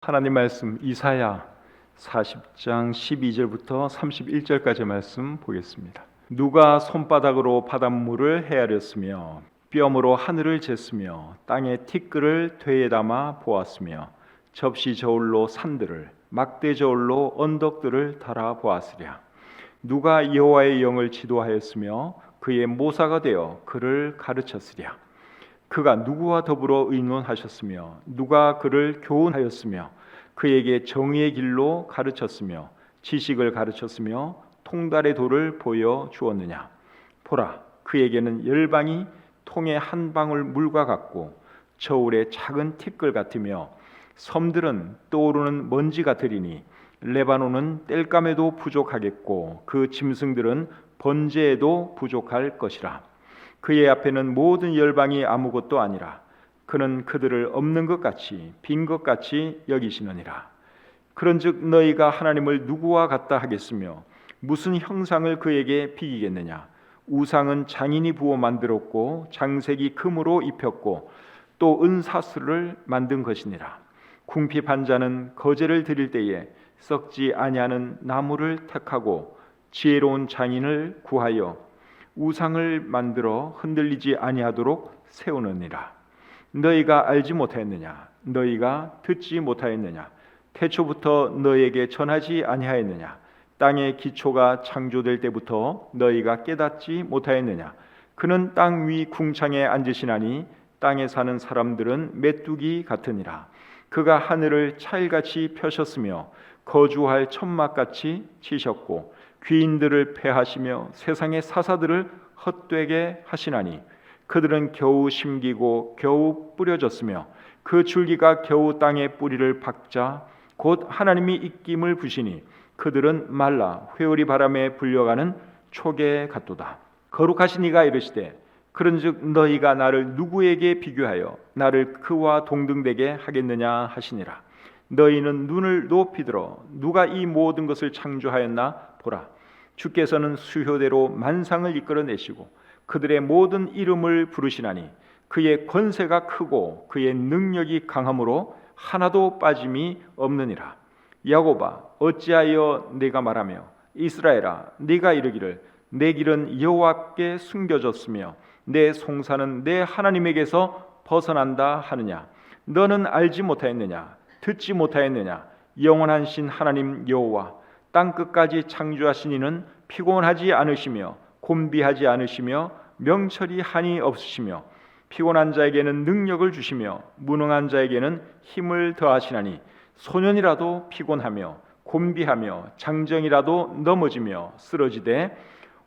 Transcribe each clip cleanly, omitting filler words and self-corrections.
하나님 말씀 이사야 40장 12절부터 31절까지 말씀 보겠습니다. 누가 손바닥으로 바닷물을 헤아렸으며 뼘으로 하늘을 쟀으며 땅의 티끌을 되에 담아 보았으며 접시 저울로 산들을 막대 저울로 언덕들을 달아 보았으랴. 누가 여호와의 영을 지도하였으며 그의 모사가 되어 그를 가르쳤으랴. 그가 누구와 더불어 의논하셨으며 누가 그를 교훈하였으며 그에게 정의의 길로 가르쳤으며 지식을 가르쳤으며 통달의 도를 보여 주었느냐. 보라, 그에게는 열방이 통의 한 방울 물과 같고 저울의 작은 티끌 같으며 섬들은 떠오르는 먼지 같으리니 레바논은 땔감에도 부족하겠고 그 짐승들은 번제에도 부족할 것이라. 그의 앞에는 모든 열방이 아무것도 아니라 그는 그들을 없는 것 같이 빈 것 같이 여기시느니라. 그런즉 너희가 하나님을 누구와 같다 하겠으며 무슨 형상을 그에게 비기겠느냐. 우상은 장인이 부어 만들었고 장색이 금으로 입혔고 또 은사슬을 만든 것이니라. 궁핍한 자는 거제를 드릴 때에 썩지 아니하는 나무를 택하고 지혜로운 장인을 구하여 우상을 만들어 흔들리지 아니하도록 세우느니라. 너희가 알지 못하였느냐? 너희가 듣지 못하였느냐? 태초부터 너희에게 전하지 아니하였느냐? 땅의 기초가 창조될 때부터 너희가 깨닫지 못하였느냐? 그는 땅 위 궁창에 앉으시나니 땅에 사는 사람들은 메뚜기 같으니라. 그가 하늘을 차일같이 펴셨으며 거주할 천막같이 치셨고 귀인들을 패하시며 세상의 사사들을 헛되게 하시나니 그들은 겨우 심기고 겨우 뿌려졌으며 그 줄기가 겨우 땅에 뿌리를 박자 곧 하나님이 입김을 부시니 그들은 말라 회오리 바람에 불려가는 초계 같도다. 거룩하신 이가 이르시되 그런즉 너희가 나를 누구에게 비교하여 나를 그와 동등되게 하겠느냐 하시니라. 너희는 눈을 높이 들어 누가 이 모든 것을 창조하였나 보라. 주께서는 수효대로 만상을 이끌어내시고 그들의 모든 이름을 부르시나니 그의 권세가 크고 그의 능력이 강함으로 하나도 빠짐이 없느니라. 야곱아, 어찌하여 네가 말하며 이스라엘아, 네가 이르기를 내 길은 여호와께 숨겨졌으며 내 송사는 내 하나님에게서 벗어난다 하느냐. 너는 알지 못하였느냐? 듣지 못하였느냐? 영원한 신 하나님 여호와 땅 끝까지 창조하신 이는 피곤하지 않으시며 곤비하지 않으시며 명철이 한이 없으시며 피곤한 자에게는 능력을 주시며 무능한 자에게는 힘을 더하시나니 소년이라도 피곤하며 곤비하며 장정이라도 넘어지며 쓰러지되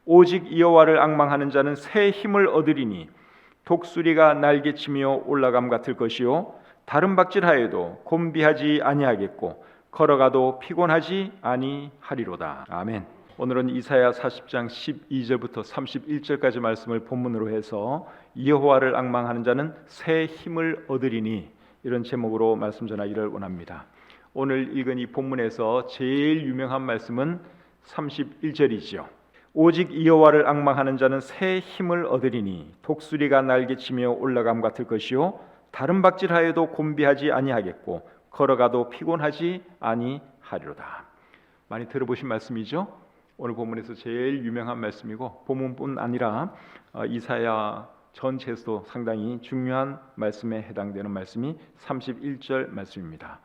오직 여호와를 앙망하는 자는 새 힘을 얻으리니 독수리가 날개치며 올라감 같을 것이요 다른 박질하여도 곤비하지 아니하겠고 걸어가도 피곤하지 아니하리로다. 아멘. 오늘은 이사야 40장 12절부터 31절까지 말씀을 본문으로 해서 여호와를 앙망하는 자는 새 힘을 얻으리니 이런 제목으로 말씀 전하기를 원합니다. 오늘 읽은 이 본문에서 제일 유명한 말씀은 31절이죠. 오직 여호와를 앙망하는 자는 새 힘을 얻으리니 독수리가 날개치며 올라감 같을 것이요 다른 박질하여도 곤비하지 아니하겠고 걸어가도 피곤하지 아니하리로다. 많이 들어보신 말씀이죠. 오늘 본문에서 제일 유명한 말씀이고 본문뿐 아니라 이사야 전체에서도 상당히 중요한 말씀에 해당되는 말씀이 31절 말씀입니다.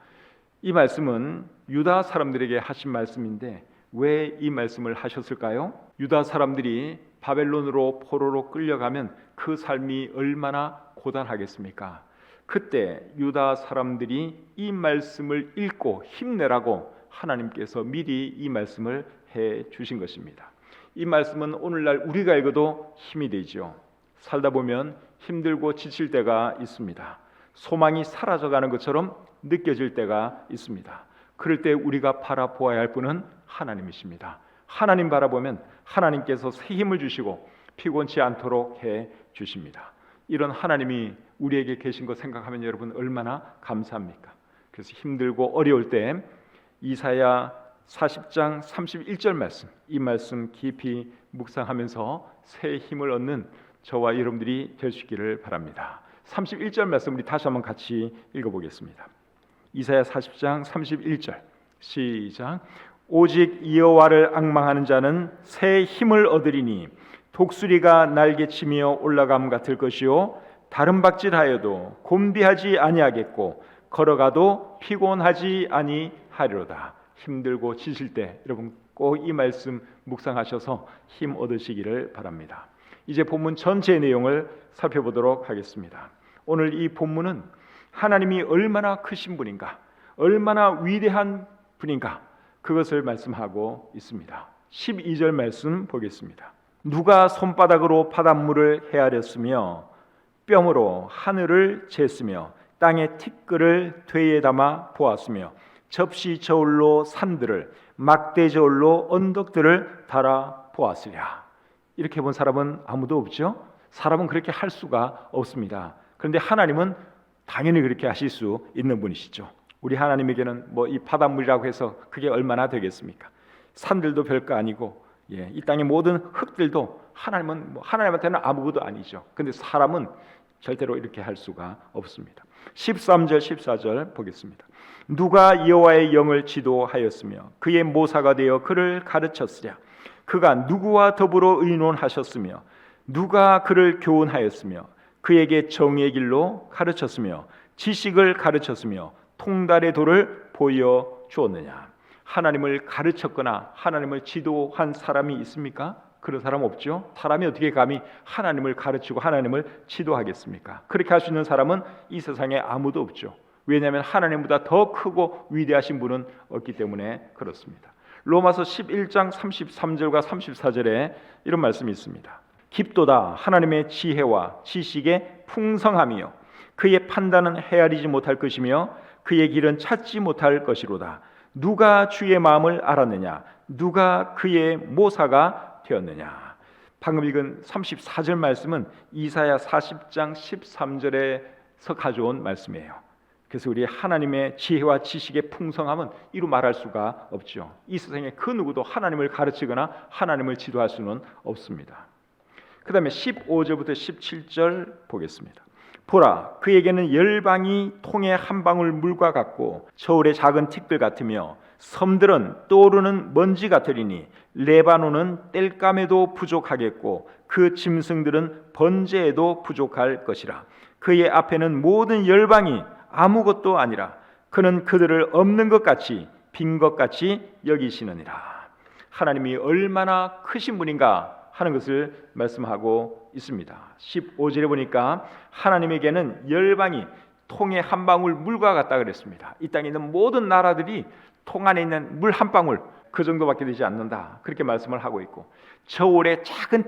이 말씀은 유다 사람들에게 하신 말씀인데 왜 이 말씀을 하셨을까요? 유다 사람들이 바벨론으로 포로로 끌려가면 그 삶이 얼마나 고단하겠습니까? 그때 유다 사람들이 이 말씀을 읽고 힘내라고 하나님께서 미리 이 말씀을 해 주신 것입니다. 이 말씀은 오늘날 우리가 읽어도 힘이 되죠. 살다 보면 힘들고 지칠 때가 있습니다. 소망이 사라져가는 것처럼 느껴질 때가 있습니다. 그럴 때 우리가 바라보아야 할 분은 하나님이십니다. 하나님 바라보면 하나님께서 새 힘을 주시고 피곤치 않도록 해 주십니다. 이런 하나님이 우리에게 계신 것 생각하면 여러분 얼마나 감사합니까? 그래서 힘들고 어려울 때 이사야 40장 31절 말씀, 이 말씀 깊이 묵상하면서 새 힘을 얻는 저와 여러분들이 될 수 있기를 바랍니다. 31절 말씀 우리 다시 한번 같이 읽어보겠습니다. 이사야 40장 31절 시작. 오직 여호와를 앙망하는 자는 새 힘을 얻으리니 독수리가 날개치며 올라감 같을 것이요 다른 박질하여도 곤비하지 아니하겠고 걸어가도 피곤하지 아니하리로다. 힘들고 지칠 때 여러분 꼭 이 말씀 묵상하셔서 힘 얻으시기를 바랍니다. 이제 본문 전체의 내용을 살펴보도록 하겠습니다. 오늘 이 본문은 하나님이 얼마나 크신 분인가, 얼마나 위대한 분인가, 그것을 말씀하고 있습니다. 12절 말씀 보겠습니다. 누가 손바닥으로 바닷물을 헤아렸으며 뼘으로 하늘을 쟀으며 땅의 티끌을 되에 담아 보았으며 접시 저울로 산들을 막대 저울로 언덕들을 달아 보았으랴. 이렇게 본 사람은 아무도 없죠. 사람은 그렇게 할 수가 없습니다. 그런데 하나님은 당연히 그렇게 하실 수 있는 분이시죠. 우리 하나님에게는 뭐 이 바닷물이라고 해서 그게 얼마나 되겠습니까? 산들도 별거 아니고 이 땅의 모든 흙들도 하나님한테는 아무것도 아니죠. 그런데 사람은 절대로 이렇게 할 수가 없습니다. 13절 14절 보겠습니다. 누가 여호와의 영을 지도하였으며 그의 모사가 되어 그를 가르쳤으랴. 그가 누구와 더불어 의논하셨으며 누가 그를 교훈하였으며 그에게 정의의 길로 가르쳤으며 지식을 가르쳤으며 통달의 도를 보여주었느냐. 하나님을 가르쳤거나 하나님을 지도한 사람이 있습니까? 그런 사람 없죠. 사람이 어떻게 감히 하나님을 가르치고 하나님을 지도하겠습니까? 그렇게 할 수 있는 사람은 이 세상에 아무도 없죠. 왜냐하면 하나님보다 더 크고 위대하신 분은 없기 때문에 그렇습니다. 로마서 11장 33절과 34절에 이런 말씀이 있습니다. 깊도다 하나님의 지혜와 지식의 풍성함이요 그의 판단은 헤아리지 못할 것이며 그의 길은 찾지 못할 것이로다. 누가 주의 마음을 알았느냐? 누가 그의 모사가 되었느냐? 방금 읽은 34절 말씀은 이사야 40장 13절에서 가져온 말씀이에요. 그래서 우리 하나님의 지혜와 지식의 풍성함은 이루 말할 수가 없죠. 이 세상에 그 누구도 하나님을 가르치거나 하나님을 지도할 수는 없습니다. 그 다음에 15절부터 17절 보겠습니다. 보라, 그에게는 열방이 통에 한 방울 물과 같고 저울의 작은 틱들 같으며 섬들은 떠오르는 먼지 같으리니 레바논은 땔감에도 부족하겠고 그 짐승들은 번제에도 부족할 것이라. 그의 앞에는 모든 열방이 아무것도 아니라 그는 그들을 없는 것 같이 빈 것 같이 여기시느니라. 하나님이 얼마나 크신 분인가 하는 것을 말씀하고 있습니다. 15절에 보니까 하나님에게는 열방이 통에 한 방울 물과 같다 그랬습니다. 이 땅에 있는 모든 나라들이 통 안에 있는 물 한 방울 그 정도밖에 되지 않는다, 그렇게 말씀을 하고 있고 저울의 작은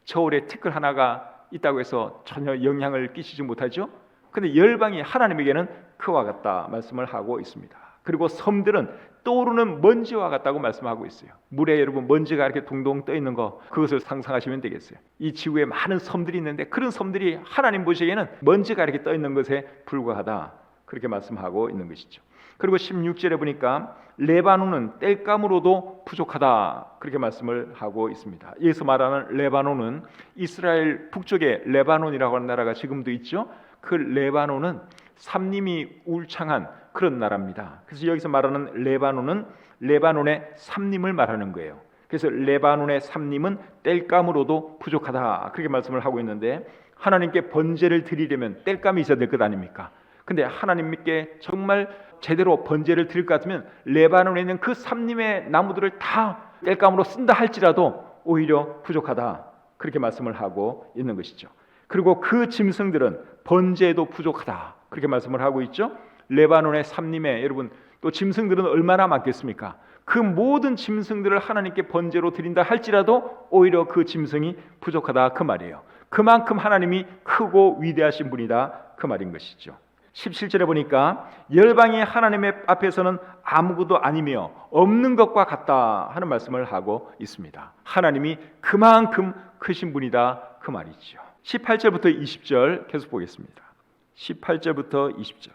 저울의 티끌 하나가 있다고 해서 전혀 영향을 끼치지 못하죠. 그런데 열방이 하나님에게는 그와 같다 말씀을 하고 있습니다. 그리고 섬들은 떠오르는 먼지와 같다고 말씀하고 있어요. 물에 여러분 먼지가 이렇게 동동 떠 있는 거, 그것을 상상하시면 되겠어요. 이 지구에 많은 섬들이 있는데 그런 섬들이 하나님 보시기에는 먼지가 이렇게 떠 있는 것에 불과하다, 그렇게 말씀하고 있는 것이죠. 그리고 16절에 보니까 레바논은 땔감으로도 부족하다, 그렇게 말씀을 하고 있습니다. 여기서 말하는 레바논은 이스라엘 북쪽에 레바논이라고 하는 나라가 지금도 있죠. 그 레바논은 삼림이 울창한 그런 나라입니다. 그래서 여기서 말하는 레바논은 레바논의 삼림을 말하는 거예요. 그래서 레바논의 삼림은 땔감으로도 부족하다, 그렇게 말씀을 하고 있는데 하나님께 번제를 드리려면 땔감이 있어야 될 것 아닙니까? 근데 하나님께 정말 제대로 번제를 드릴 것 같으면 레바논에 있는 그 삼림의 나무들을 다 땔감으로 쓴다 할지라도 오히려 부족하다, 그렇게 말씀을 하고 있는 것이죠. 그리고 그 짐승들은 번제에도 부족하다, 그렇게 말씀을 하고 있죠. 레바논의 삼림에 여러분 또 짐승들은 얼마나 많겠습니까? 그 모든 짐승들을 하나님께 번제로 드린다 할지라도 오히려 그 짐승이 부족하다, 그 말이에요. 그만큼 하나님이 크고 위대하신 분이다, 그 말인 것이죠. 17절에 보니까 열방이 하나님의 앞에서는 아무것도 아니며 없는 것과 같다 하는 말씀을 하고 있습니다. 하나님이 그만큼 크신 분이다, 그 말이죠. 18절부터 20절 계속 보겠습니다. 18절부터 20절.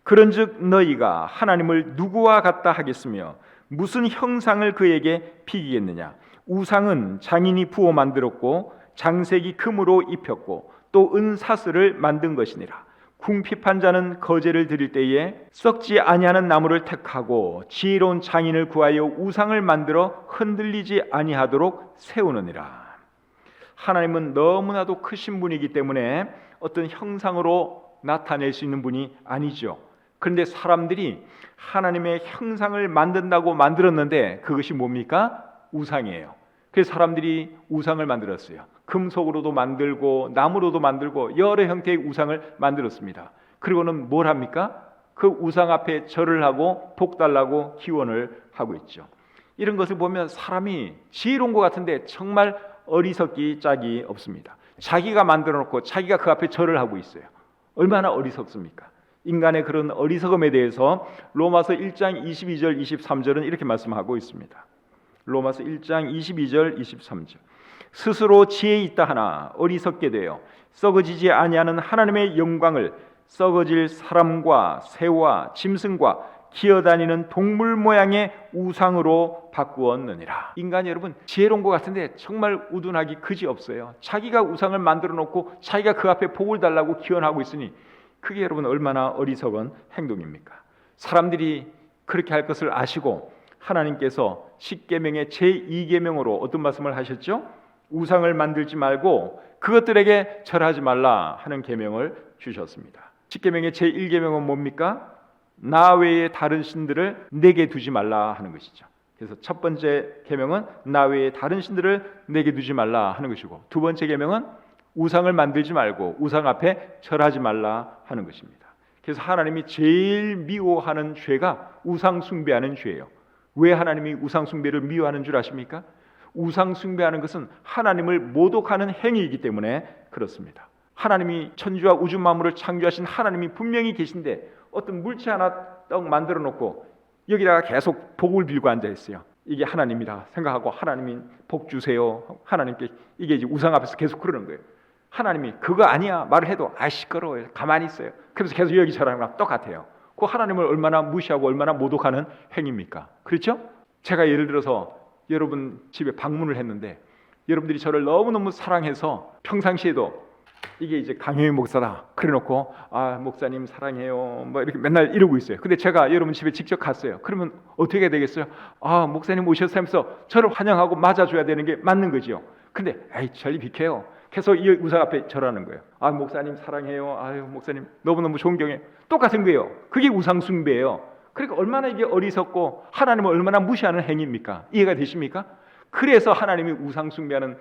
그런즉 너희가 하나님을 누구와 같다 하겠으며 무슨 형상을 그에게 비기겠느냐? 우상은 장인이 부어 만들었고 장색이 금으로 입혔고 또 은사슬을 만든 것이니라. 궁핍한 자는 거제를 드릴 때에 썩지 아니하는 나무를 택하고 지혜로운 장인을 구하여 우상을 만들어 흔들리지 아니하도록 세우느니라. 하나님은 너무나도 크신 분이기 때문에 어떤 형상으로 나타낼 수 있는 분이 아니죠. 그런데 사람들이 하나님의 형상을 만든다고 만들었는데 그것이 뭡니까? 우상이에요. 그래서 사람들이 우상을 만들었어요. 금속으로도 만들고 나무로도 만들고 여러 형태의 우상을 만들었습니다. 그리고는 뭘 합니까? 그 우상 앞에 절을 하고 복달라고 기원을 하고 있죠. 이런 것을 보면 사람이 지혜로운 것 같은데 정말 어리석기 짝이 없습니다. 자기가 만들어 놓고 자기가 그 앞에 절을 하고 있어요. 얼마나 어리석습니까? 인간의 그런 어리석음에 대해서 로마서 1장 22절 23절은 이렇게 말씀하고 있습니다. 로마서 1장 22절 23절. 스스로 지혜 있다 하나 어리석게 되어 썩어지지 아니하는 하나님의 영광을 썩어질 사람과 새와 짐승과 기어다니는 동물 모양의 우상으로 바꾸었느니라. 인간이 여러분 지혜로운 것 같은데 정말 우둔하기 그지없어요. 자기가 우상을 만들어 놓고 자기가 그 앞에 복을 달라고 기원하고 있으니 그게 여러분 얼마나 어리석은 행동입니까? 사람들이 그렇게 할 것을 아시고 하나님께서 십계명의 제2계명으로 어떤 말씀을 하셨죠? 우상을 만들지 말고 그것들에게 절하지 말라 하는 계명을 주셨습니다. 십계명의 제1계명은 뭡니까? 나 외에 다른 신들을 내게 두지 말라 하는 것이죠. 그래서 첫 번째 계명은 나 외에 다른 신들을 내게 두지 말라 하는 것이고, 두 번째 계명은 우상을 만들지 말고 우상 앞에 절하지 말라 하는 것입니다. 그래서 하나님이 제일 미워하는 죄가 우상 숭배하는 죄예요. 왜 하나님이 우상 숭배를 미워하는 줄 아십니까? 우상 숭배하는 것은 하나님을 모독하는 행위이기 때문에 그렇습니다. 하나님이 천지와 우주 만물을 창조하신 하나님이 분명히 계신데 어떤 물체 하나 떡 만들어 놓고 여기다가 계속 복을 빌고 앉아 있어요. 이게 하나님이다 생각하고 하나님이 복 주세요. 하나님께 이게 이제 우상 앞에서 계속 그러는 거예요. 하나님이 그거 아니야 말을 해도 시끄러워요. 가만히 있어요. 그래서 계속 여기 저랑 거랑 똑같아요. 그 하나님을 얼마나 무시하고 얼마나 모독하는 행위입니까? 그렇죠? 제가 예를 들어서 여러분 집에 방문을 했는데 여러분들이 저를 너무너무 사랑해서 평상시에도 이게 이제 강효인 목사다 그래놓고 목사님 사랑해요 뭐 이렇게 맨날 이러고 있어요. 근데 제가 여러분 집에 직접 갔어요. 그러면 어떻게 되겠어요? 목사님 오셨어 하면서 저를 환영하고 맞아줘야 되는 게 맞는 거죠. 근데 저리 비켜요. 계속 이 우상 앞에 절하는 거예요. 목사님 사랑해요. 목사님 너무너무 존경해요. 똑같은 거예요. 그게 우상 숭배예요. 그러니까 얼마나 이게 어리석고 하나님을 얼마나 무시하는 행위입니까? 이해가 되십니까? 그래서 하나님이 우상 숭배하는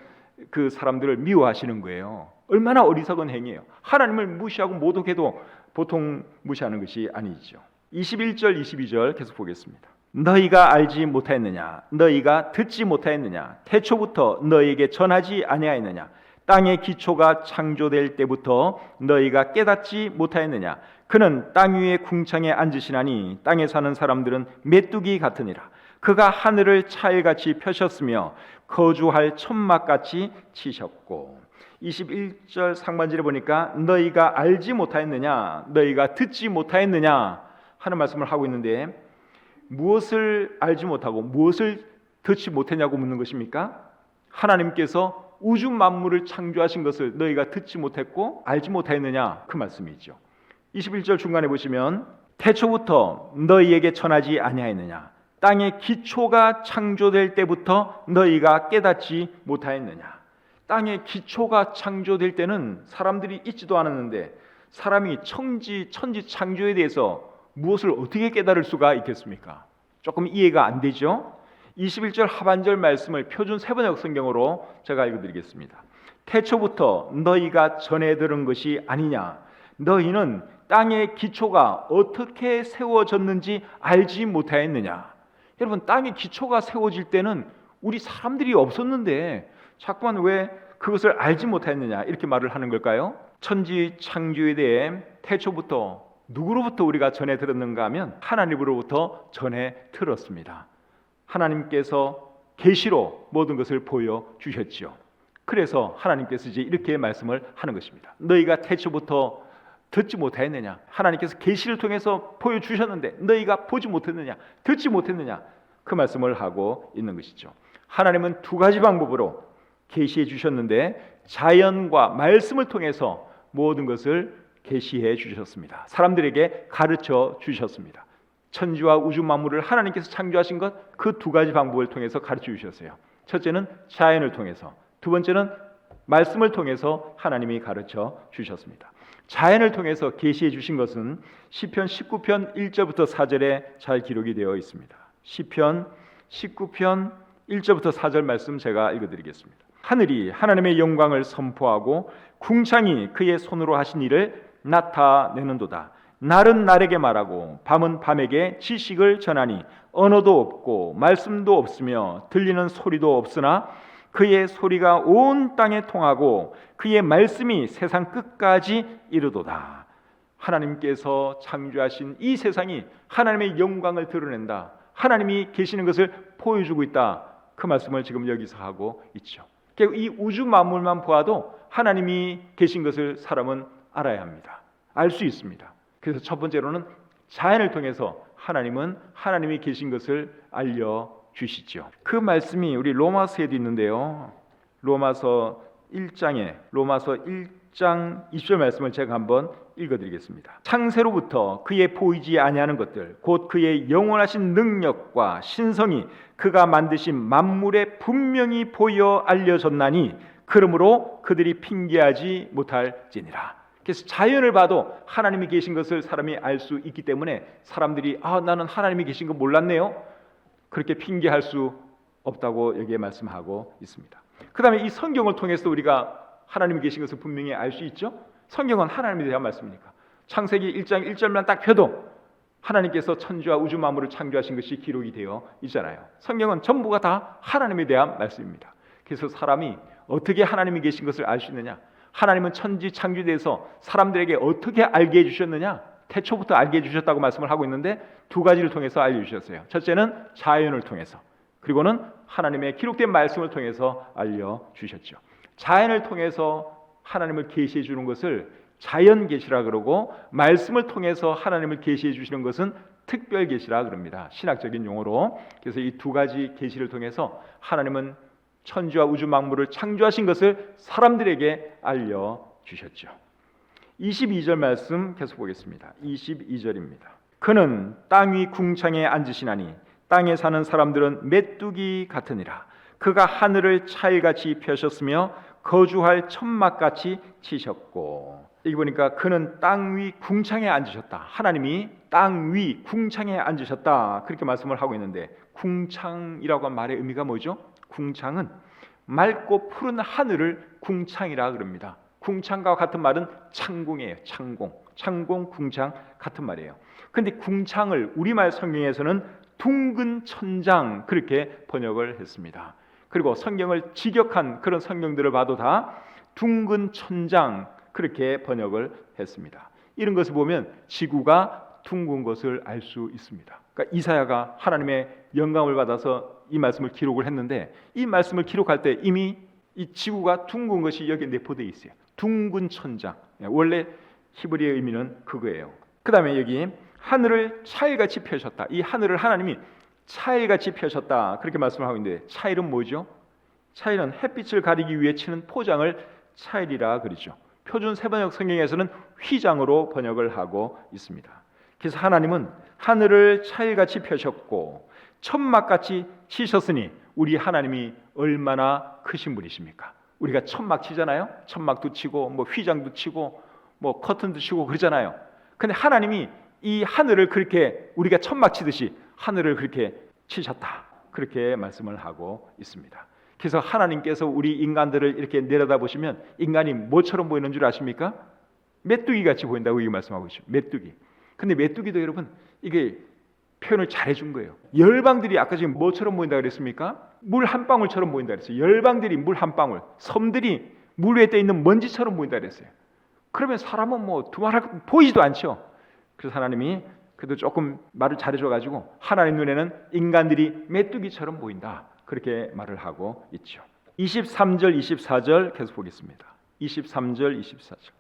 그 사람들을 미워하시는 거예요. 얼마나 어리석은 행위예요. 하나님을 무시하고 모독해도 보통 무시하는 것이 아니죠. 21절 22절 계속 보겠습니다. 너희가 알지 못하였느냐? 너희가 듣지 못하였느냐? 태초부터 너희에게 전하지 아니하였느냐? 땅의 기초가 창조될 때부터 너희가 깨닫지 못하였느냐? 그는 땅 위에 궁창에 앉으시나니 땅에 사는 사람들은 메뚜기 같으니라. 그가 하늘을 차일같이 펴셨으며 거주할 천막같이 치셨고. 21절 상반절에 보니까 너희가 알지 못하였느냐? 너희가 듣지 못하였느냐? 하는 말씀을 하고 있는데 무엇을 알지 못하고 무엇을 듣지 못했냐고 묻는 것입니까? 하나님께서 우주 만물을 창조하신 것을 너희가 듣지 못했고 알지 못하였느냐? 그 말씀이죠. 21절 중간에 보시면 태초부터 너희에게 전하지 아니하였느냐? 땅의 기초가 창조될 때부터 너희가 깨닫지 못하였느냐? 땅의 기초가 창조될 때는 사람들이 있지도 않았는데 사람이 천지 창조에 대해서 무엇을 어떻게 깨달을 수가 있겠습니까? 조금 이해가 안 되죠? 21절 하반절 말씀을 표준 세번역 성경으로 제가 읽어드리겠습니다. 태초부터 너희가 전해 들은 것이 아니냐? 너희는 땅의 기초가 어떻게 세워졌는지 알지 못하였느냐? 여러분 땅의 기초가 세워질 때는 우리 사람들이 없었는데 자꾸만 왜 그것을 알지 못했느냐 이렇게 말을 하는 걸까요? 천지 창조에 대해 태초부터 누구로부터 우리가 전해 들었는가 하면 하나님으로부터 전해 들었습니다. 하나님께서 계시로 모든 것을 보여주셨죠. 그래서 하나님께서 이제 이렇게 말씀을 하는 것입니다. 너희가 태초부터 듣지 못했느냐? 하나님께서 계시를 통해서 보여주셨는데 너희가 보지 못했느냐? 듣지 못했느냐? 그 말씀을 하고 있는 것이죠. 하나님은 두 가지 방법으로 계시해 주셨는데 자연과 말씀을 통해서 모든 것을 계시해 주셨습니다. 사람들에게 가르쳐 주셨습니다. 천지와 우주 만물을 하나님께서 창조하신 것, 그 두 가지 방법을 통해서 가르쳐 주셨어요. 첫째는 자연을 통해서, 두 번째는 말씀을 통해서 하나님이 가르쳐 주셨습니다. 자연을 통해서 계시해 주신 것은 시편 19편 1절부터 4절에 잘 기록이 되어 있습니다. 시편 19편 1절부터 4절 말씀 제가 읽어드리겠습니다. 하늘이 하나님의 영광을 선포하고 궁창이 그의 손으로 하신 일을 나타내는도다. 날은 날에게 말하고 밤은 밤에게 지식을 전하니 언어도 없고 말씀도 없으며 들리는 소리도 없으나 그의 소리가 온 땅에 통하고 그의 말씀이 세상 끝까지 이르도다. 하나님께서 창조하신 이 세상이 하나님의 영광을 드러낸다. 하나님이 계시는 것을 보여주고 있다. 그 말씀을 지금 여기서 하고 있죠. 이 우주 만물만 보아도 하나님이 계신 것을 사람은 알아야 합니다. 알 수 있습니다. 그래서 첫 번째로는 자연을 통해서 하나님이 계신 것을 알려주시죠. 그 말씀이 우리 로마서에도 있는데요. 로마서 1장 20절 말씀을 제가 한번 읽어드리겠습니다. 창세로부터 그의 보이지 아니하는 것들 곧 그의 영원하신 능력과 신성이 그가 만드신 만물에 분명히 보여 알려졌나니 그러므로 그들이 핑계하지 못할지니라. 그래서 자연을 봐도 하나님이 계신 것을 사람이 알 수 있기 때문에 사람들이 나는 하나님이 계신 거 몰랐네요, 그렇게 핑계할 수 없다고 여기에 말씀하고 있습니다. 그 다음에 이 성경을 통해서 우리가 하나님이 계신 것을 분명히 알 수 있죠. 성경은 하나님에 대한 말씀이니까 창세기 1장 1절만 딱 펴도 하나님께서 천지와 우주 만물을 창조하신 것이 기록이 되어 있잖아요. 성경은 전부가 다 하나님에 대한 말씀입니다. 그래서 사람이 어떻게 하나님이 계신 것을 알 수 있느냐, 하나님은 천지 창조대에서 사람들에게 어떻게 알게 해주셨느냐, 태초부터 알게 해주셨다고 말씀을 하고 있는데 두 가지를 통해서 알려주셨어요. 첫째는 자연을 통해서, 그리고는 하나님의 기록된 말씀을 통해서 알려주셨죠. 자연을 통해서 하나님을 계시해 주는 것을 자연 계시라 그러고, 말씀을 통해서 하나님을 계시해 주시는 것은 특별 계시라 그럽니다. 신학적인 용어로. 그래서 이 두 가지 계시를 통해서 하나님은 천지와 우주 만물을 창조하신 것을 사람들에게 알려주셨죠. 22절 말씀 계속 보겠습니다. 22절입니다. 그는 땅 위 궁창에 앉으시나니 땅에 사는 사람들은 메뚜기 같으니라. 그가 하늘을 차일같이 펴셨으며 거주할 천막같이 치셨고. 여기 보니까 그는 땅 위 궁창에 앉으셨다. 하나님이 땅 위 궁창에 앉으셨다, 그렇게 말씀을 하고 있는데, 궁창이라고 한 말의 의미가 뭐죠? 궁창은 맑고 푸른 하늘을 궁창이라 그럽니다. 궁창과 같은 말은 창궁이에요. 창궁, 궁창 같은 말이에요. 그런데 궁창을 우리말 성경에서는 둥근 천장, 그렇게 번역을 했습니다. 그리고 성경을 직역한 그런 성경들을 봐도 다 둥근 천장, 그렇게 번역을 했습니다. 이런 것을 보면 지구가 둥근 것을 알 수 있습니다. 그러니까 이사야가 하나님의 영감을 받아서 이 말씀을 기록을 했는데, 이 말씀을 기록할 때 이미 이 지구가 둥근 것이 여기에 내포되어 있어요. 둥근 천장, 원래 히브리의 의미는 그거예요. 그 다음에 여기 하늘을 차일같이 펴셨다. 이 하늘을 하나님이 차일같이 펴셨다, 그렇게 말씀하고 있는데, 차일은 뭐죠? 차일은 햇빛을 가리기 위해 치는 포장을 차일이라 그러죠. 표준 세번역 성경에서는 휘장으로 번역을 하고 있습니다. 그래서 하나님은 하늘을 차일같이 펴셨고 천막같이 치셨으니, 우리 하나님이 얼마나 크신 분이십니까? 우리가 천막 치잖아요. 천막도 치고 뭐 휘장도 치고 뭐 커튼도 치고 그러잖아요. 근데 하나님이 이 하늘을 그렇게 우리가 천막 치듯이 하늘을 그렇게 치셨다, 그렇게 말씀을 하고 있습니다. 그래서 하나님께서 우리 인간들을 이렇게 내려다보시면 인간이 뭐처럼 보이는 줄 아십니까? 메뚜기 같이 보인다고 이게 말씀하고 있죠. 메뚜기. 근데 메뚜기도 여러분, 이게 표현을 잘해준 거예요. 열방들이 아까 지금 뭐처럼 보인다 그랬습니까? 물 한 방울처럼 보인다 그랬어요. 열방들이 물 한 방울, 섬들이 물 위에 떠 있는 먼지처럼 보인다 그랬어요. 그러면 사람은 뭐 두말할 보이지도 않죠. 그래서 하나님이 그래도 조금 말을 잘해줘가지고 하나님 눈에는 인간들이 메뚜기처럼 보인다, 그렇게 말을 하고 있죠. 23절 24절 계속 보겠습니다. 23절 24절.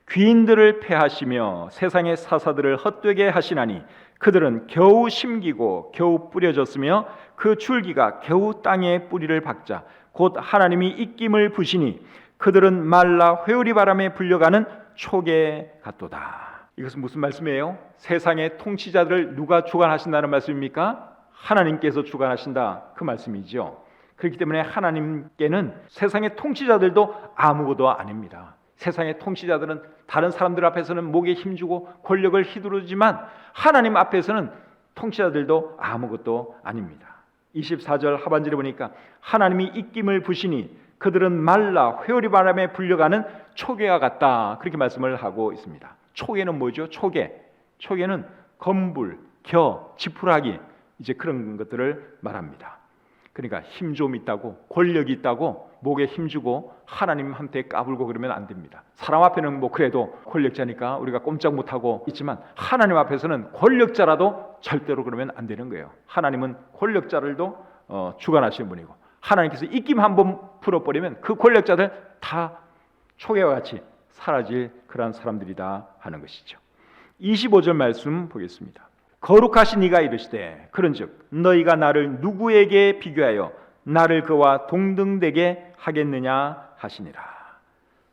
귀인들을 패하시며 세상의 사사들을 헛되게 하시나니 그들은 겨우 심기고 겨우 뿌려졌으며 그 줄기가 겨우 땅에 뿌리를 박자 곧 하나님이 입김을 부시니 그들은 말라 회오리 바람에 불려가는 촉에 같도다. 이것은 무슨 말씀이에요? 세상의 통치자들을 누가 주관하신다는 말씀입니까? 하나님께서 주관하신다, 그 말씀이죠. 그렇기 때문에 하나님께는 세상의 통치자들도 아무것도 아닙니다. 세상의 통치자들은 다른 사람들 앞에서는 목에 힘주고 권력을 휘두르지만 하나님 앞에서는 통치자들도 아무것도 아닙니다. 24절 하반절에 보니까 하나님이 입김을 부시니 그들은 말라 회오리 바람에 불려가는 초계와 같다, 그렇게 말씀을 하고 있습니다. 초계는 뭐죠? 초계는 검불, 겨, 지푸라기, 이제 그런 것들을 말합니다. 그러니까 힘 좀 있다고, 권력이 있다고 목에 힘주고 하나님한테 까불고 그러면 안 됩니다. 사람 앞에는 뭐 그래도 권력자니까 우리가 꼼짝 못하고 있지만 하나님 앞에서는 권력자라도 절대로 그러면 안 되는 거예요. 하나님은 권력자들도 주관하시는 분이고, 하나님께서 입김 한번 풀어버리면 그 권력자들 다 초계와 같이 사라질 그러한 사람들이다 하는 것이죠. 25절 말씀 보겠습니다. 거룩하신 이가 이르시되 그런즉 너희가 나를 누구에게 비교하여 나를 그와 동등되게 하겠느냐 하시니라.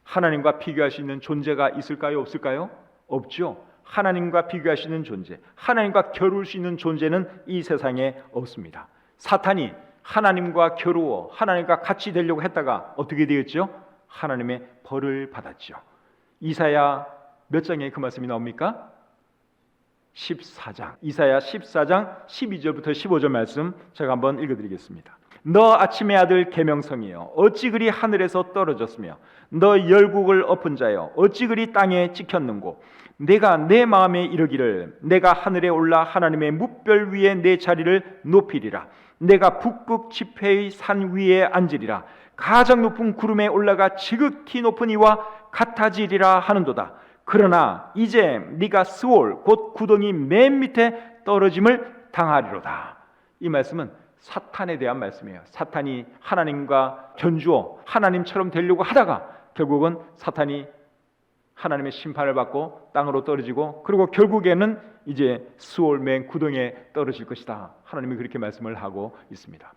하나님과 비교할 수 있는 존재가 있을까요? 없을까요? 없죠. 하나님과 비교할 수 있는 존재, 하나님과 겨룰 수 있는 존재는 이 세상에 없습니다. 사탄이 하나님과 겨루어 하나님과 같이 되려고 했다가 어떻게 되었죠? 하나님의 벌을 받았죠. 이사야 몇 장에 그 말씀이 나옵니까? 14장. 이사야 14장 12절부터 15절 말씀 제가 한번 읽어드리겠습니다. 너 아침의 아들 계명성이여 어찌 그리 하늘에서 떨어졌으며 너 열국을 엎은 자여 어찌 그리 땅에 찍혔는고 내가 내 마음에 이르기를 내가 하늘에 올라 하나님의 뭇별 위에 내 자리를 높이리라. 내가 북극 지폐의 산 위에 앉으리라. 가장 높은 구름에 올라가 지극히 높은 이와 같아지리라 하는도다. 그러나 이제 네가 스올 곧 구덩이 맨 밑에 떨어짐을 당하리로다. 이 말씀은 사탄에 대한 말씀이에요. 사탄이 하나님과 견주어 하나님처럼 되려고 하다가 결국은 사탄이 하나님의 심판을 받고 땅으로 떨어지고, 그리고 결국에는 이제 스올 맨 구덩이에 떨어질 것이다. 하나님이 그렇게 말씀을 하고 있습니다.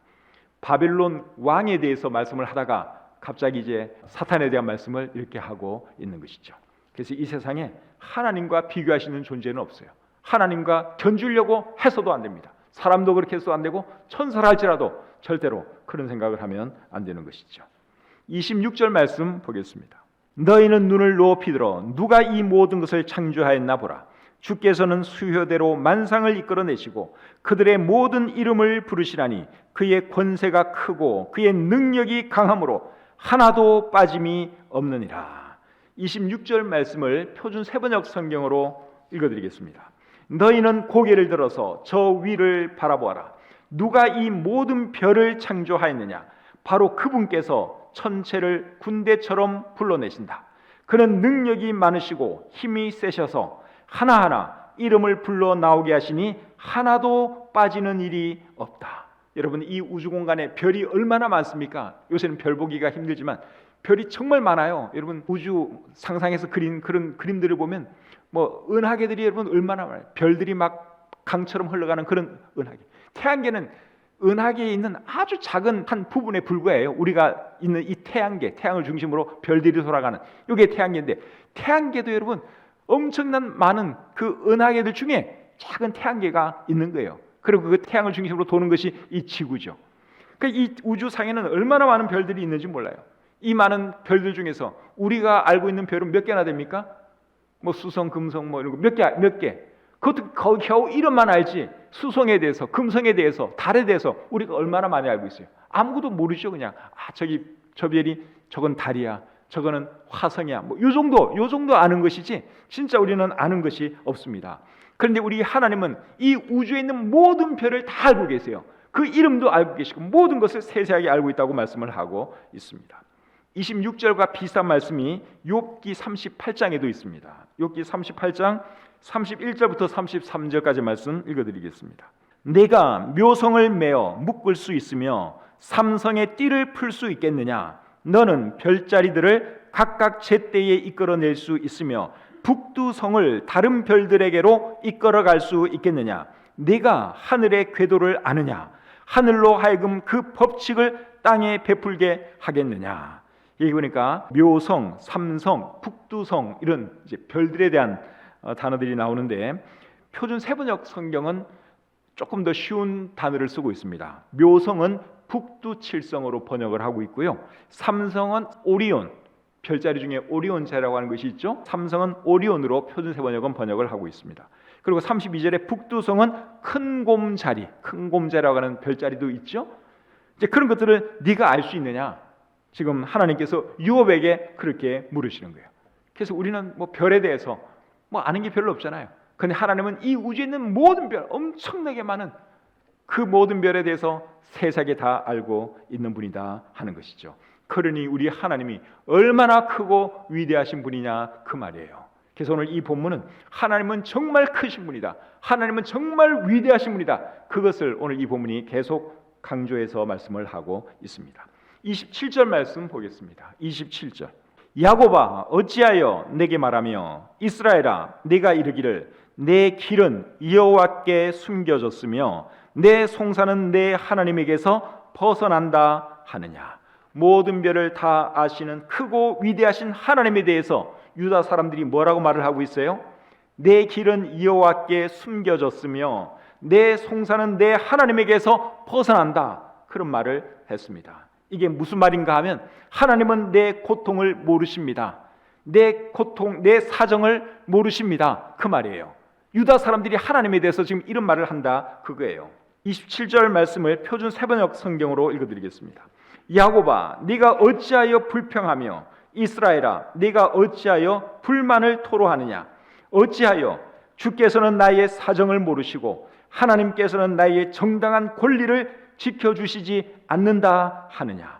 바벨론 왕에 대해서 말씀을 하다가 갑자기 이제 사탄에 대한 말씀을 이렇게 하고 있는 것이죠. 그래서 이 세상에 하나님과 비교하시는 존재는 없어요. 하나님과 견주려고 해서도 안 됩니다. 사람도 그렇게 해서도 안 되고 천사라 할지라도 절대로 그런 생각을 하면 안 되는 것이죠. 26절 말씀 보겠습니다. 너희는 눈을 높이 들어 누가 이 모든 것을 창조하였나 보라. 주께서는 수효대로 만상을 이끌어내시고 그들의 모든 이름을 부르시라니 그의 권세가 크고 그의 능력이 강함으로 하나도 빠짐이 없느니라. 26절 말씀을 표준 세번역 성경으로 읽어드리겠습니다. 너희는 고개를 들어서 저 위를 바라보아라. 누가 이 모든 별을 창조하였느냐? 바로 그분께서 천체를 군대처럼 불러내신다. 그는 능력이 많으시고 힘이 세셔서 하나하나 이름을 불러 나오게 하시니 하나도 빠지는 일이 없다. 여러분, 이 우주 공간에 별이 얼마나 많습니까? 요새는 별 보기가 힘들지만 별이 정말 많아요. 여러분, 우주 상상에서 그린 그런 그림들을 보면 뭐 은하계들이 여러분 얼마나 많아요. 별들이 막 강처럼 흘러가는 그런 은하계. 태양계는 은하계에 있는 아주 작은 한 부분에 불과해요. 우리가 있는 이 태양계, 태양을 중심으로 별들이 돌아가는 이게 태양계인데, 태양계도 여러분 엄청난 많은 그 은하계들 중에 작은 태양계가 있는 거예요. 그리고 그 태양을 중심으로 도는 것이 이 지구죠. 그러니까 이 우주상에는 얼마나 많은 별들이 있는지 몰라요. 이 많은 별들 중에서 우리가 알고 있는 별은 몇 개나 됩니까? 뭐 수성, 금성 뭐 이런 거 몇 개. 그것도 겨우 이름만 알지 수성에 대해서, 금성에 대해서, 달에 대해서 우리가 얼마나 많이 알고 있어요. 아무것도 모르죠. 그냥 저기 저 별이 저건 달이야, 저거는 화성이야, 뭐 요 정도 아는 것이지 진짜 우리는 아는 것이 없습니다. 그런데 우리 하나님은 이 우주에 있는 모든 별을 다 알고 계세요. 그 이름도 알고 계시고 모든 것을 세세하게 알고 있다고 말씀을 하고 있습니다. 26절과 비슷한 말씀이 욥기 38장에도 있습니다. 욥기 38장 31절부터 33절까지 말씀 읽어드리겠습니다. 내가 묘성을 메어 묶을 수 있으며 삼성의 띠를 풀 수 있겠느냐? 너는 별자리들을 각각 제때에 이끌어낼 수 있으며 북두성을 다른 별들에게로 이끌어갈 수 있겠느냐? 네가 하늘의 궤도를 아느냐? 하늘로 하여금 그 법칙을 땅에 베풀게 하겠느냐? 여기 보니까 묘성, 삼성, 북두성 이런 이제 별들에 대한 단어들이 나오는데 표준 세번역 성경은 조금 더 쉬운 단어를 쓰고 있습니다. 묘성은 북두칠성으로 번역을 하고 있고요. 삼성은 오리온, 별자리 중에 오리온자라고 하는 것이 있죠. 삼성은 오리온으로 표준 세번역은 번역을 하고 있습니다. 그리고 32절에 북두성은 큰 곰자리라고 하는 별자리도 있죠. 이제 그런 것들을 네가 알 수 있느냐? 지금 하나님께서 유업에게 그렇게 물으시는 거예요. 그래서 우리는 뭐 별에 대해서 뭐 아는 게 별로 없잖아요. 근데 하나님은 이 우주에 있는 모든 별, 엄청나게 많은 그 모든 별에 대해서 세상에 다 알고 있는 분이다 하는 것이죠. 그러니 우리 하나님이 얼마나 크고 위대하신 분이냐 그 말이에요. 그래서 오늘 이 본문은 하나님은 정말 크신 분이다, 하나님은 정말 위대하신 분이다, 그것을 오늘 이 본문이 계속 강조해서 말씀을 하고 있습니다. 27절 말씀 보겠습니다. 27절. 야곱아 어찌하여 내게 말하며 이스라엘아 네가 이르기를 내 길은 여호와께 숨겨졌으며 내 송사는 내 하나님에게서 벗어난다 하느냐. 모든 별을 다 아시는 크고 위대하신 하나님에 대해서 유다 사람들이 뭐라고 말을 하고 있어요? 내 길은 여호와께 숨겨졌으며 내 송사는 내 하나님에게서 벗어난다, 그런 말을 했습니다. 이게 무슨 말인가 하면 하나님은 내 고통을 모르십니다. 내 고통, 내 사정을 모르십니다, 그 말이에요. 유다 사람들이 하나님에 대해서 지금 이런 말을 한다 그거예요. 27절 말씀을 표준 세번역 성경으로 읽어드리겠습니다. 야곱아 네가 어찌하여 불평하며 이스라엘아 네가 어찌하여 불만을 토로하느냐. 어찌하여 주께서는 나의 사정을 모르시고 하나님께서는 나의 정당한 권리를 지켜주시지 않는다 하느냐.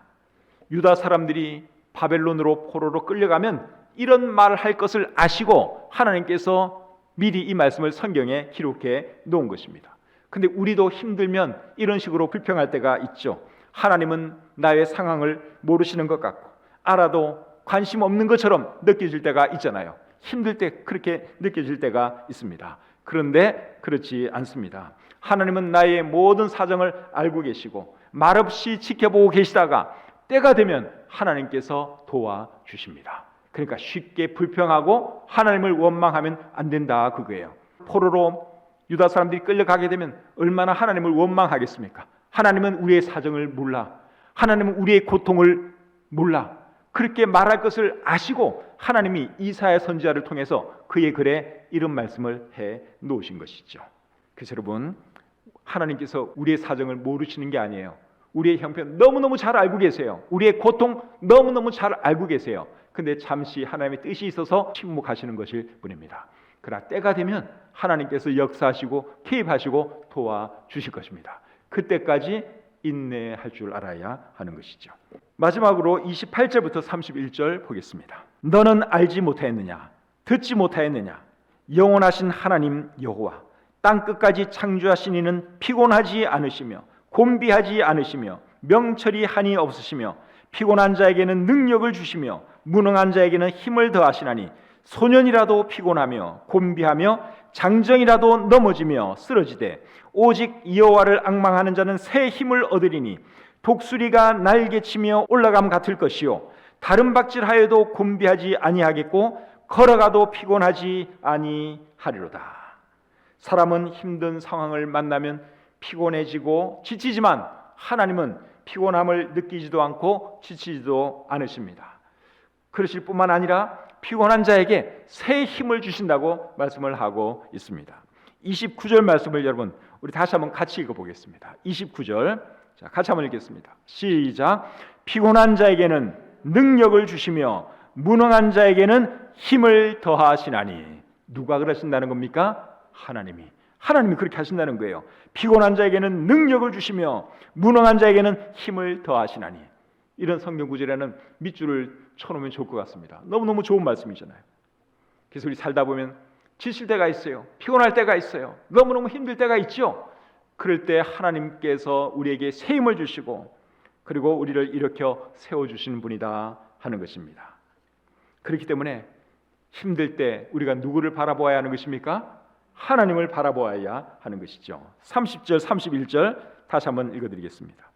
유다 사람들이 바벨론으로 포로로 끌려가면 이런 말을 할 것을 아시고 하나님께서 미리 이 말씀을 성경에 기록해 놓은 것입니다. 근데 우리도 힘들면 이런 식으로 불평할 때가 있죠. 하나님은 나의 상황을 모르시는 것 같고 알아도 관심 없는 것처럼 느껴질 때가 있잖아요. 힘들 때 그렇게 느껴질 때가 있습니다. 그런데 그렇지 않습니다. 하나님은 나의 모든 사정을 알고 계시고 말없이 지켜보고 계시다가 때가 되면 하나님께서 도와주십니다. 그러니까 쉽게 불평하고 하나님을 원망하면 안 된다 그거예요. 포로로 유다 사람들이 끌려가게 되면 얼마나 하나님을 원망하겠습니까? 하나님은 우리의 사정을 몰라, 하나님은 우리의 고통을 몰라, 그렇게 말할 것을 아시고 하나님이 이사야 선지자를 통해서 그의 글에 이런 말씀을 해 놓으신 것이죠. 그래서 여러분, 하나님께서 우리의 사정을 모르시는 게 아니에요. 우리의 형편 너무너무 잘 알고 계세요. 우리의 고통 너무너무 잘 알고 계세요. 근데 잠시 하나님의 뜻이 있어서 침묵하시는 것일 뿐입니다. 그러나 때가 되면 하나님께서 역사하시고 개입하시고 도와주실 것입니다. 그때까지 인내할 줄 알아야 하는 것이죠. 마지막으로 28절부터 31절 보겠습니다. 너는 알지 못하였느냐? 듣지 못하였느냐? 영원하신 하나님 여호와 땅 끝까지 창조하신 이는 피곤하지 않으시며 곤비하지 않으시며 명철이 한이 없으시며 피곤한 자에게는 능력을 주시며 무능한 자에게는 힘을 더하시나니 소년이라도 피곤하며 곤비하며 장정이라도 넘어지며 쓰러지되 오직 여호와를 앙망하는 자는 새 힘을 얻으리니 독수리가 날개치며 올라감 같을 것이요 다른 박질하여도 곤비하지 아니하겠고 걸어가도 피곤하지 아니하리로다. 사람은 힘든 상황을 만나면 피곤해지고 지치지만 하나님은 피곤함을 느끼지도 않고 지치지도 않으십니다. 그러실 뿐만 아니라 피곤한 자에게 새 힘을 주신다고 말씀을 하고 있습니다. 29절 말씀을 여러분 우리 다시 한번 같이 읽어보겠습니다. 29절 자, 같이 한번 읽겠습니다. 시작. 피곤한 자에게는 능력을 주시며 무능한 자에게는 힘을 더하시나니. 누가 그러신다는 겁니까? 하나님이 그렇게 하신다는 거예요. 피곤한 자에게는 능력을 주시며 무능한 자에게는 힘을 더하시나니. 이런 성경 구절에는 밑줄을 쳐놓으면 좋을 것 같습니다. 너무너무 좋은 말씀이잖아요. 그래서 우리 살다 보면 지칠 때가 있어요. 피곤할 때가 있어요. 너무너무 힘들 때가 있죠. 그럴 때 하나님께서 우리에게 새 힘을 주시고 그리고 우리를 일으켜 세워주시는 분이다 하는 것입니다. 그렇기 때문에 힘들 때 우리가 누구를 바라보아야 하는 것입니까? 하나님을 바라보아야 하는 것이죠. 30절 31절 다시 한번 읽어드리겠습니다.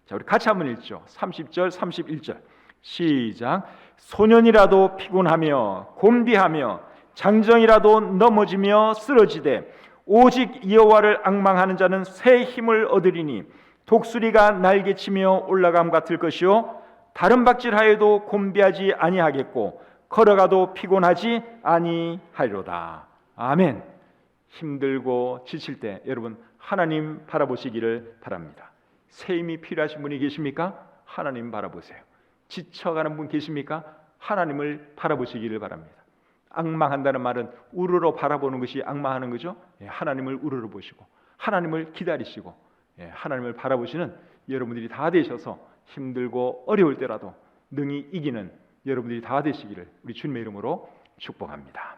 자, 우리 같이 한번 읽죠. 30절 31절 시작. 소년이라도 피곤하며 곤비하며 장정이라도 넘어지며 쓰러지되 오직 여호와를 앙망하는 자는 새 힘을 얻으리니 독수리가 날개치며 올라감 같을 것이요 다른 박질하여도 곤비하지 아니하겠고 걸어가도 피곤하지 아니하리로다. 아멘. 힘들고 지칠 때 여러분 하나님 바라보시기를 바랍니다. 새 힘이 필요하신 분이 계십니까? 하나님 바라보세요. 지쳐가는 분 계십니까? 하나님을 바라보시기를 바랍니다. 앙망한다는 말은 우러러 바라보는 것이 앙망하는 거죠. 하나님을 우러러 보시고 하나님을 기다리시고 하나님을 바라보시는 여러분들이 다 되셔서 힘들고 어려울 때라도 능히 이기는 여러분들이 다 되시기를 우리 주님의 이름으로 축복합니다.